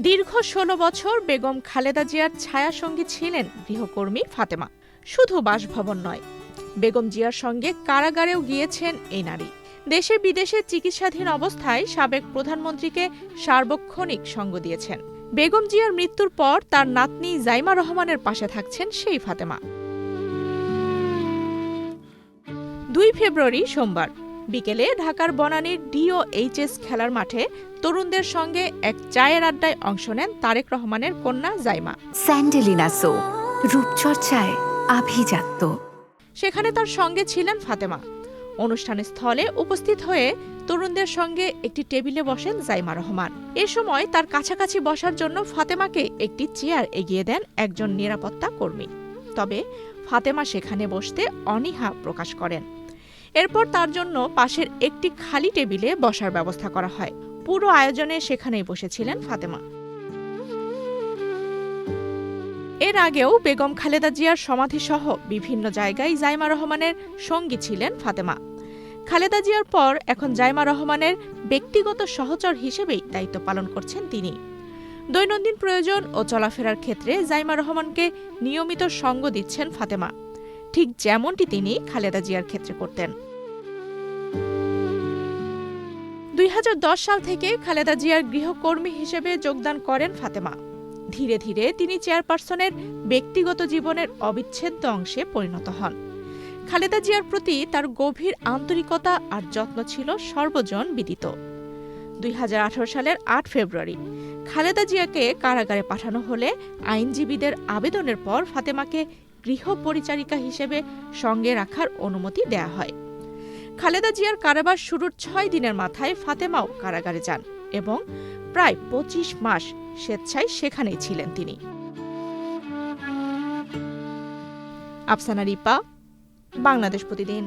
দীর্ঘ ১৬ বছর বেগম খালেদা জিয়ার ছায়াসঙ্গী ছিলেন গৃহকর্মী ফাতেমা। শুধু বাসভবন নয়, বেগম জিয়ার সঙ্গে কারাগারেও গিয়েছেন এই নারী। দেশে বিদেশে চিকিৎসাধীন অবস্থায় সাবেক প্রধানমন্ত্রীকে সার্বক্ষণিক সঙ্গ দিয়েছেন। বেগম জিয়ার মৃত্যুর পর তার নাতনি জাইমা রহমানের পাশে থাকছেন সেই ফাতেমা। ২ ফেব্রুয়ারি সোমবার বিকেলে ঢাকার বনানীর DOHS খেলার মাঠে তরুণদের সঙ্গে এক চায়ের আড্ডায় অংশ নেন তারেক রহমানের কন্যা জাইমা। স্যান্ডেলিনা সো, রূপচর্চায় আভিজাত্য। সেখানে তার সঙ্গে ছিলেন ফাতেমা। অনুষ্ঠানের স্থলে উপস্থিত হয়ে তরুণদের সঙ্গে একটি টেবিলে বসেন জাইমা রহমান। এ সময় তার কাছাকাছি বসার জন্য ফাতেমাকে একটি চেয়ার এগিয়ে দেন একজন নিরাপত্তা কর্মী। তবে ফাতেমা সেখানে বসতে অনীহা প্রকাশ করেন। এরপর তার জন্য পাশের একটি খালি টেবিলে বসার ব্যবস্থা করা হয়। পুরো আয়োজনে সেখানেই বসেছিলেন ফাতেমা। এর আগেও বেগম খালেদা জিয়ার সমাধিসহ বিভিন্ন জায়গায় জাইমা রহমানের সঙ্গী ছিলেন ফাতেমা। খালেদা জিয়ার পর এখন জাইমা রহমানের ব্যক্তিগত সহচর হিসেবেই দায়িত্ব পালন করছেন তিনি। দৈনন্দিন প্রয়োজন ও চলাফেরার ক্ষেত্রে জাইমা রহমানকে নিয়মিত সঙ্গ দিচ্ছেন ফাতেমা, ঠিক যেমনটি তিনি খালেদা জিয়ার ক্ষেত্রে করতেন। ২০১০ সাল থেকে খালেদা জিয়ার গৃহকর্মী হিসেবে যোগদান করেন ফাতেমা। ধীরে ধীরে তিনি চেয়ারপারসনের ব্যক্তিগত জীবনের অবিচ্ছেদ্য অংশে পরিণত হন। খালেদা জিয়ার প্রতি তার গভীর আন্তরিকতা আর যত্ন ছিল সর্বজন বিদিত। ২০১৮ সালের ৮ ফেব্রুয়ারি খালেদা জিয়াকে কারাগারে পাঠানো হলে আইনজীবীদের আবেদনের পর ফাতেমাকে গৃহ পরিচারিকা হিসেবে সঙ্গে রাখার অনুমতি দেয়া হয়। খালেদা জিয়ার কারাবাস শুরুর ৬ দিনের মাথায় ফাতেমাও কারাগারে যান এবং প্রায় ২৫ মাস স্বেচ্ছায় সেখানেই ছিলেন তিনি। আফসানা রিপা, বাংলাদেশ প্রতিদিন।